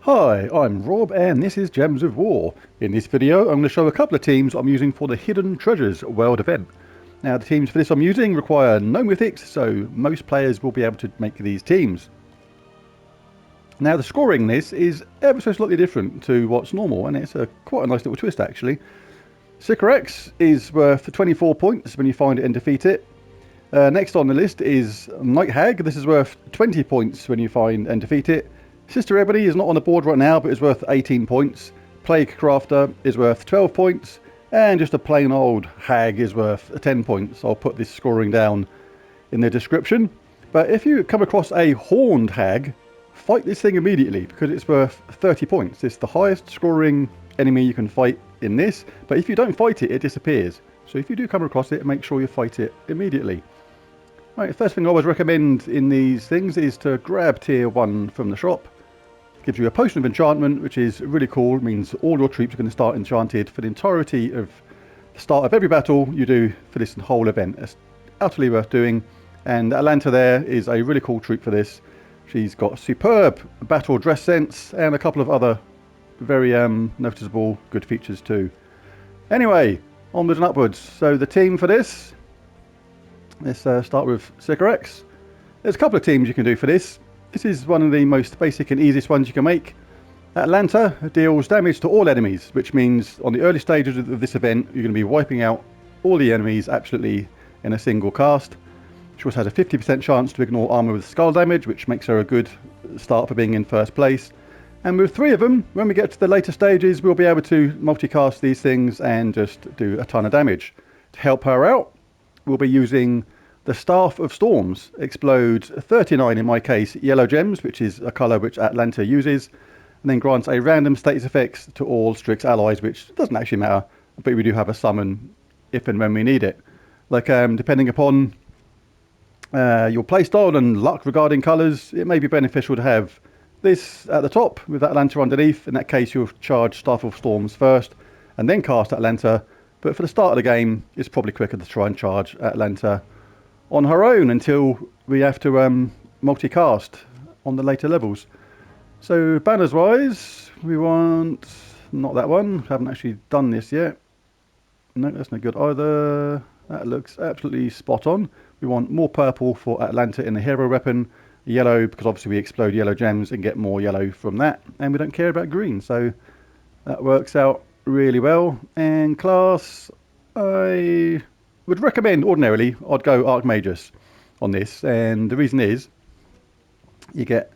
Hi, I'm Rob and this is Gems of War. In this video I'm going to show a couple of teams I'm using for the Hidden Treasures World event. Now the teams for this I'm using require no mythics, so most players will be able to make these teams. Now the scoring in this is ever so slightly different to what's normal, and it's quite a nice little twist actually. Sycorax is worth 24 points when you find it and defeat it. Next on the list is Night Hag. This is worth 20 points when you find and defeat it. Sister Ebony is not on the board right now, but is worth 18 points. Plaguecrafter is worth 12 points. And just a plain old hag is worth 10 points. I'll put this scoring down in the description. But if you come across a horned hag, fight this thing immediately because it's worth 30 points. It's the highest scoring enemy you can fight in this. But if you don't fight it, it disappears. So if you do come across it, make sure you fight it immediately. Right, first thing I always recommend in these things is to grab tier 1 from the shop. Gives you a potion of enchantment, which is really cool. It means all your troops are going to start enchanted for the entirety of the start of every battle you do for this whole event. It's utterly worth doing. And Atlanta there is a really cool troop for this. She's got superb battle dress sense and a couple of other very noticeable good features too. Anyway, onwards and upwards. So the team for this, let's start with Sycorax. There's a couple of teams you can do for this. This is one of the most basic and easiest ones you can make. Atlanta deals damage to all enemies, which means on the early stages of this event you're going to be wiping out all the enemies absolutely in a single cast. She also has a 50% chance to ignore armor with skull damage, which makes her a good start for being in first place. And with 3 of them, when we get to the later stages, we'll be able to multicast these things and just do a ton of damage. To help her out, we'll be using the Staff of Storms. Explodes 39, in my case, yellow gems, which is a colour which Atlanta uses, and then grants a random status effects to all Strix allies, which doesn't actually matter, but we do have a summon if and when we need it. Like, depending upon your playstyle and luck regarding colours, it may be beneficial to have this at the top with Atlanta underneath. In that case, you'll charge Staff of Storms first and then cast Atlanta, but for the start of the game, it's probably quicker to try and charge Atlanta on her own until we have to multicast on the later levels. So banners wise, we want not that one. Haven't actually done this yet. No, that's no good either. That looks absolutely spot on. We want more purple for Atlanta in the hero weapon, yellow because obviously we explode yellow gems and get more yellow from that, and we don't care about green, so that works out really well. And class, I would recommend ordinarily I'd go Archmagus on this, and the reason is you get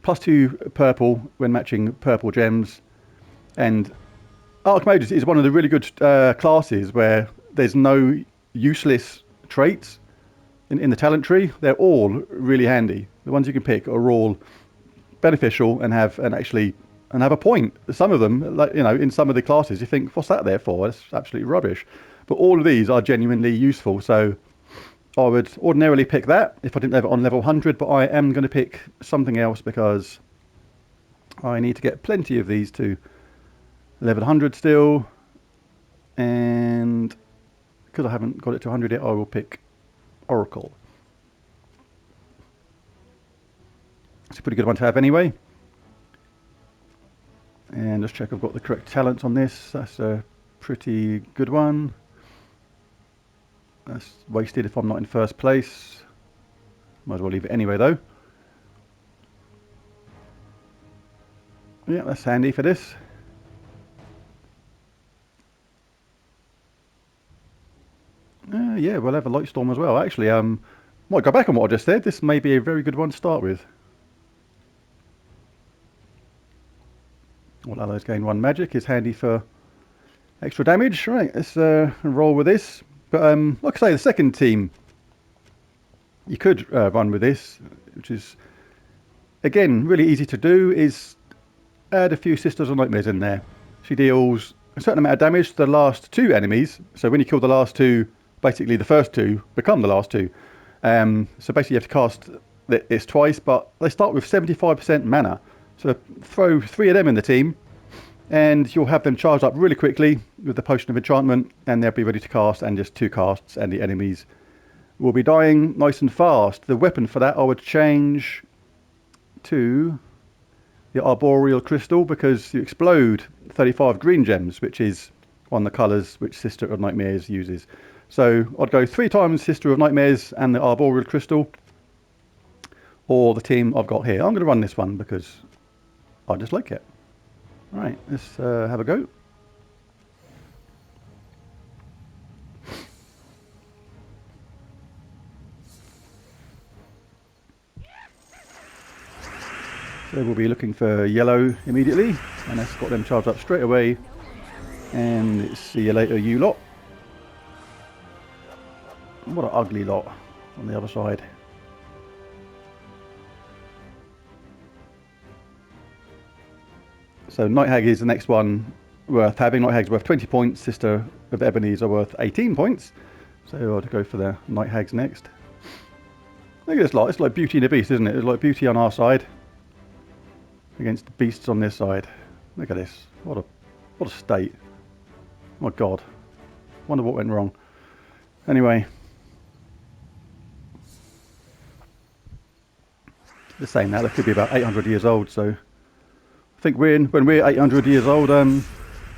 +2 purple when matching purple gems, and Archmagus is one of the really good classes where there's no useless traits in the talent tree. They're all really handy. The ones you can pick are all beneficial and have a point. Some of them, like, you know, in some of the classes you think, what's that there for? It's absolutely rubbish. But all of these are genuinely useful, so I would ordinarily pick that if I didn't have it on level 100, but I am going to pick something else because I need to get plenty of these to level 100 still, and because I haven't got it to 100 yet, I will pick Oracle. It's a pretty good one to have anyway. And just check I've got the correct talents on this. That's a pretty good one. That's wasted if I'm not in first place. Might as well leave it anyway though. Yeah, that's handy for this. Yeah, we'll have a light storm as well. Actually, might go back on what I just said. This may be a very good one to start with. All allies gain 1 magic is handy for extra damage. Right, let's roll with this. But like I say, the second team you could run with this, which is again really easy to do, is add a few Sisters of Nightmares in there. She deals a certain amount of damage to the last 2 enemies. So when you kill the last 2, basically the first 2 become the last 2. So basically you have to cast this twice, but they start with 75% mana. So throw 3 of them in the team, and you'll have them charged up really quickly with the Potion of Enchantment, and they'll be ready to cast, and just 2 casts and the enemies will be dying nice and fast. The weapon for that I would change to the Arboreal Crystal, because you explode 35 green gems, which is one of the colours which Sister of Nightmares uses. So I'd go 3 times Sister of Nightmares and the Arboreal Crystal, or the team I've got here. I'm going to run this one because I just like it. Alright, let's have a go. So we'll be looking for yellow immediately, and that's got them charged up straight away. And it's see you later, you lot. What an ugly lot on the other side. So Night Hag is the next one worth having. Night Hag's worth 20 points. Sister of Ebony's are worth 18 points. So I'll go for the Night Hags next. Look at this lot. It's like Beauty and the Beast, isn't it? It's like Beauty on our side against the beasts on this side. Look at this. What a state. Oh my God. Wonder what went wrong. Anyway. The same now. That could be about 800 years old. So I think when we're 800 years old,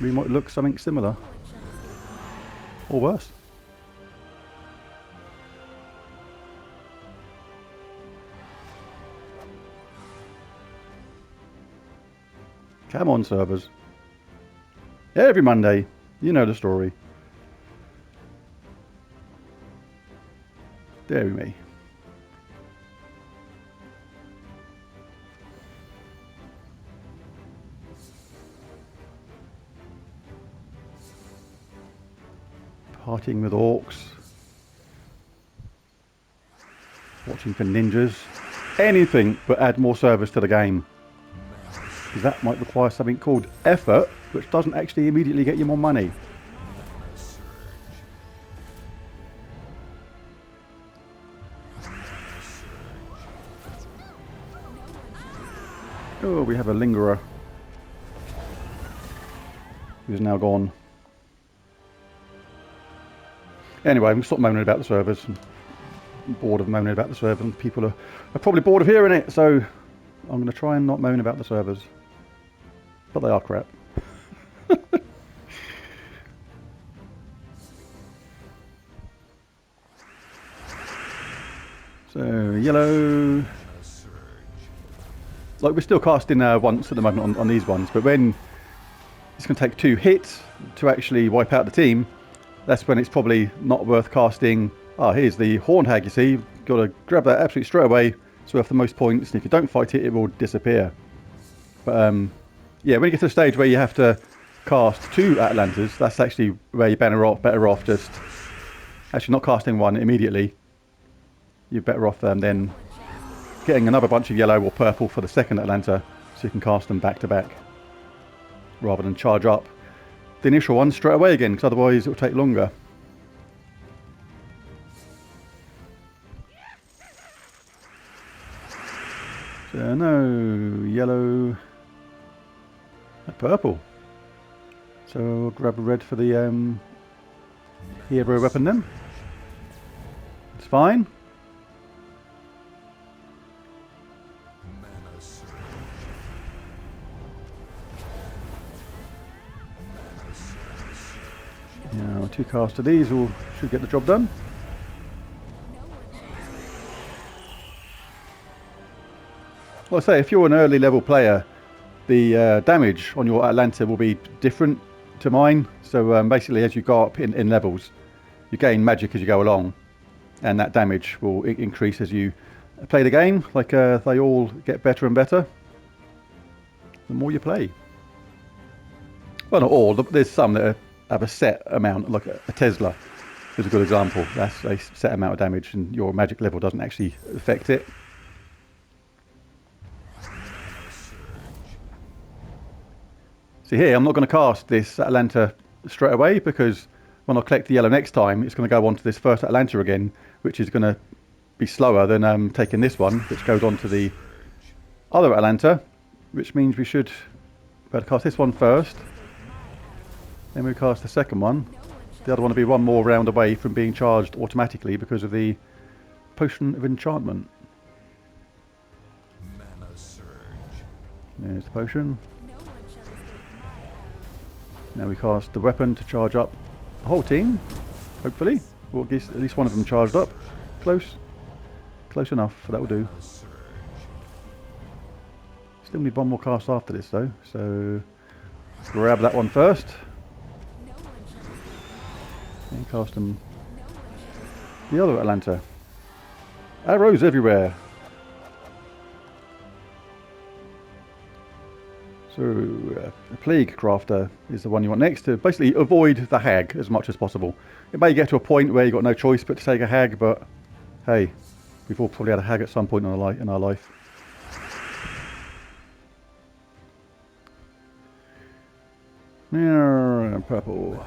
we might look something similar. Or worse. Come on, servers. Every Monday, you know the story. Dairy me. Partying with orcs. Watching for ninjas. Anything but add more servers to the game. Because that might require something called effort, which doesn't actually immediately get you more money. Oh, we have a lingerer who's now gone. Anyway, I'm stop moaning about the servers. I'm bored of moaning about the servers, and people are probably bored of hearing it, so I'm going to try and not moan about the servers. But they are crap. So, yellow. Like, we're still casting once at the moment on these ones, but when it's going to take 2 hits to actually wipe out the team, that's when it's probably not worth casting. Ah, here's the Horned Hag, you see. You've got to grab that absolutely straight away. It's worth the most points, and if you don't fight it, it will disappear. But, yeah, when you get to the stage where you have to cast 2 Atalantas, that's actually where you're better off just actually not casting one immediately. You're better off then getting another bunch of yellow or purple for the second Atalanta, so you can cast them back to back, rather than charge up the initial one straight away again, because otherwise it will take longer. So no yellow, purple. So I'll grab a red for the hero weapon then. It's fine. Now 2 casts of these should get the job done. Well, I say, if you're an early level player, the damage on your Atalanta will be different to mine. So basically, as you go up in levels, you gain magic as you go along, and that damage will increase as you play the game. Like they all get better and better the more you play. Well, not all. There's some that have a set amount, like a Tesla is a good example. That's a set amount of damage, and your magic level doesn't actually affect it. See here, I'm not going to cast this Atalanta straight away, because when I collect the yellow next time, it's going to go on to this first Atalanta again, which is going to be slower than taking this one, which goes on to the other Atalanta, which means we should better cast this one first. Then we cast the second one. The other one will be one more round away from being charged automatically because of the Potion of Enchantment. There's the potion. Now we cast the weapon to charge up the whole team, hopefully. Or at least one of them charged up. Close. Close enough, that will do. Still need one more cast after this though, so grab that one first. And cast them the other Atlanta. Arrows everywhere. So, a Plaguecrafter is the one you want next to basically avoid the hag as much as possible. It may get to a point where you've got no choice but to take a hag, but hey, we've all probably had a hag at some point in our life. Now, purple.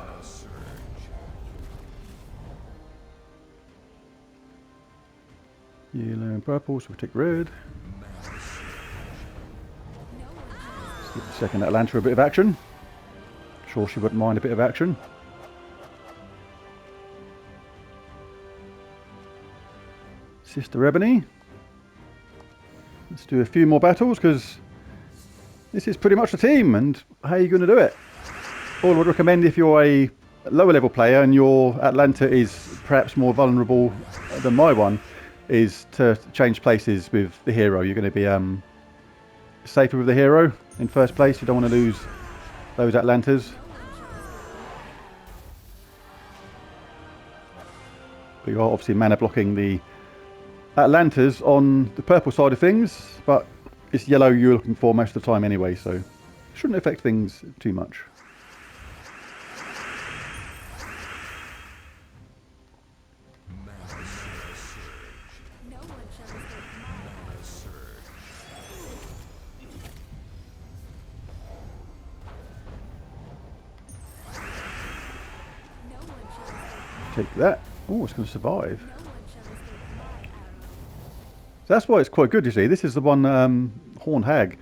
Yellow and purple, so we take red. Let's give the second Atlanta a bit of action. Sure she wouldn't mind a bit of action. Sister Ebony. Let's do a few more battles because this is pretty much the team, and how are you going to do it? All I would recommend if you're a lower level player and your Atlanta is perhaps more vulnerable than my one is to change places with the hero. You're going to be safer with the hero in first place. You don't want to lose those Atlantas. But you are obviously mana blocking the Atlantas on the purple side of things, but it's yellow you're looking for most of the time anyway, so it shouldn't affect things too much. Take that. Oh, it's going to survive. So that's why it's quite good, you see. This is the one, Horn Hag.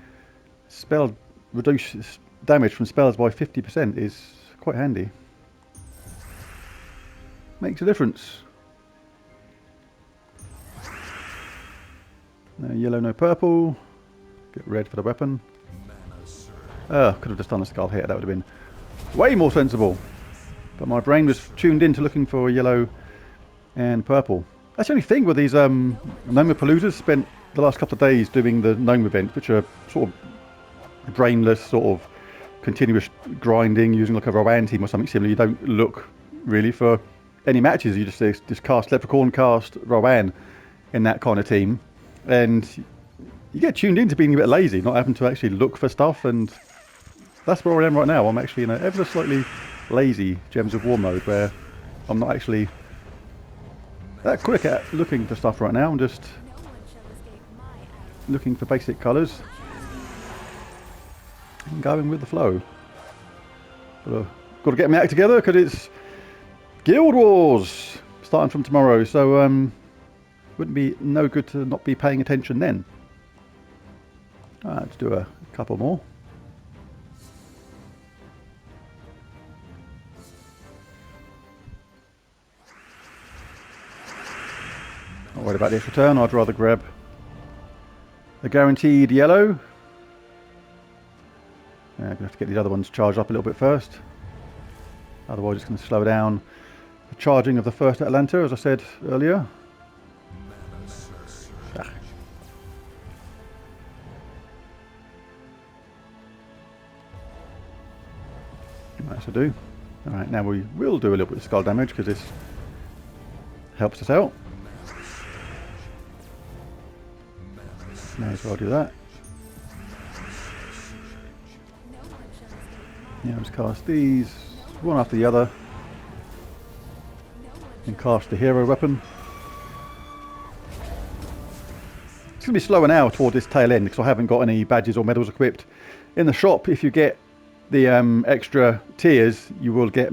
Spell reduces damage from spells by 50% is quite handy. Makes a difference. No yellow, no purple. Get red for the weapon. Could have just done a skull here. That would have been way more sensible. But my brain was tuned in to looking for yellow and purple. That's the only thing with these Nomapaloozas. Spent the last couple of days doing the Gnome event, which are sort of brainless, sort of continuous grinding using like a Rowan team or something similar. You don't look really for any matches. You just cast Leprechaun, cast Rowan in that kind of team. And you get tuned into being a bit lazy, not having to actually look for stuff. And that's where I am right now. I'm actually in a ever so slightly lazy Gems of War mode where I'm not actually that quick at looking for stuff right now. I'm just looking for basic colours and going with the flow. But got to get my act together because it's Guild Wars starting from tomorrow, so wouldn't be no good to not be paying attention then. Let's do a couple more. Not worried about this return. I'd rather grab the guaranteed yellow. I'm going to have to get these other ones charged up a little bit first. Otherwise it's going to slow down the charging of the first Atlanta, as I said earlier. Nice to do. Alright, now we will do a little bit of skull damage because this helps us out. May as well do that. Yeah, let's cast these one after the other. And cast the hero weapon. It's going to be slower now toward this tail end because I haven't got any badges or medals equipped. In the shop, if you get the extra tiers, you will get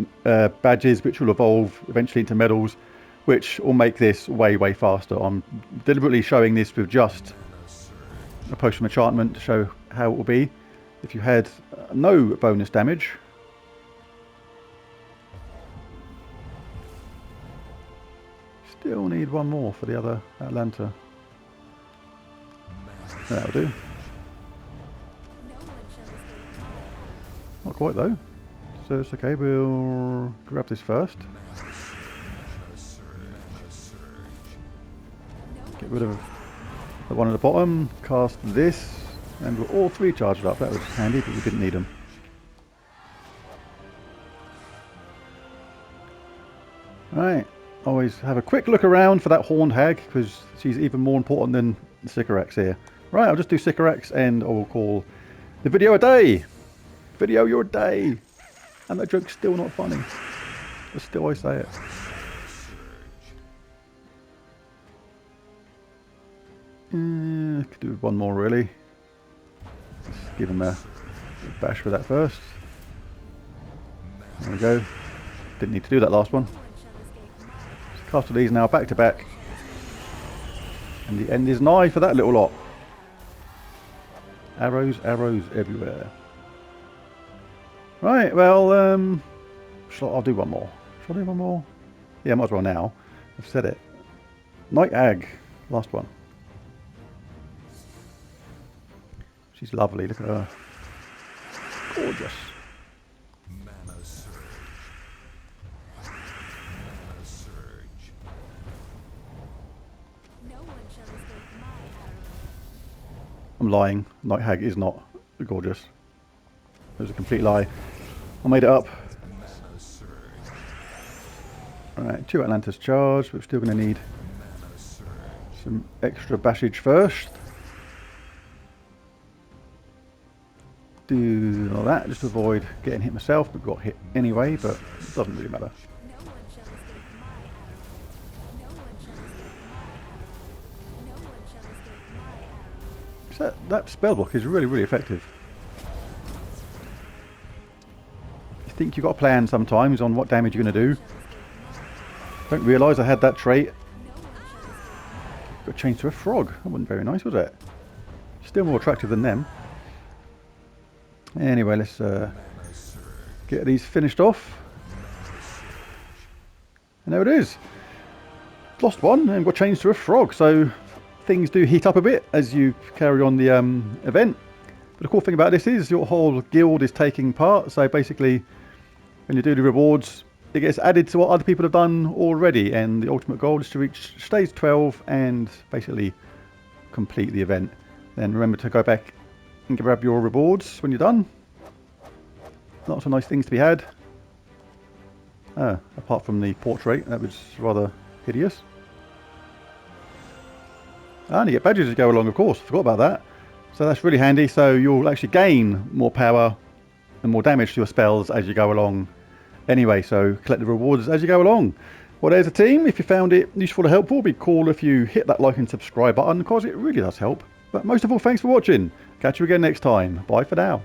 badges which will evolve eventually into medals, which will make this way, way faster. I'm deliberately showing this with just a potion of enchantment to show how it will be if you had no bonus damage. Still need one more for the other Atlanta. That'll do. Not quite though. So it's okay, we'll grab this first. Get rid of the one at the bottom, cast this, and we're all three charged up. That was handy, but we didn't need them. Right, always have a quick look around for that horned hag, because she's even more important than Sycorax here. Right, I'll just do Sycorax and I will call the video a day. Video your day. And that joke's still not funny. But still I say it. Could do one more really. Let's give him a bash for that first. There we go. Didn't need to do that last one. Just cast these now back to back. And the end is nigh for that little lot. Arrows, arrows everywhere. Right, well, I'll do one more. Shall I do one more? Yeah, might as well now. I've said it. Night Hag. Last one. She's lovely, look at her. Gorgeous. I'm lying. Night Hag is not gorgeous. It was a complete lie. I made it up. Alright, 2 Atlantis charge, but we're still going to need some extra bashage first. Do all that, just to avoid getting hit myself, but got hit anyway, but it doesn't really matter. So that spell block is really, really effective. You think you've got a plan sometimes on what damage you're going to do. Don't realise I had that trait. Got changed to a frog. That wasn't very nice, was it? Still more attractive than them. Anyway, let's get these finished off. And there it is. Lost one and got changed to a frog. So things do heat up a bit as you carry on the event. But the cool thing about this is your whole guild is taking part. So basically, when you do the rewards, it gets added to what other people have done already. And the ultimate goal is to reach stage 12 and basically complete the event. Then remember to go back and grab your rewards when you're done. Lots of nice things to be had. Apart from the portrait, that was rather hideous. And you get badges as you go along, of course. Forgot about that. So that's really handy. So you'll actually gain more power and more damage to your spells as you go along. Anyway, so collect the rewards as you go along. Well, there's a team. If you found it useful or helpful, it'd be cool if you hit that like and subscribe button, because it really does help. But most of all, thanks for watching. Catch you again next time. Bye for now.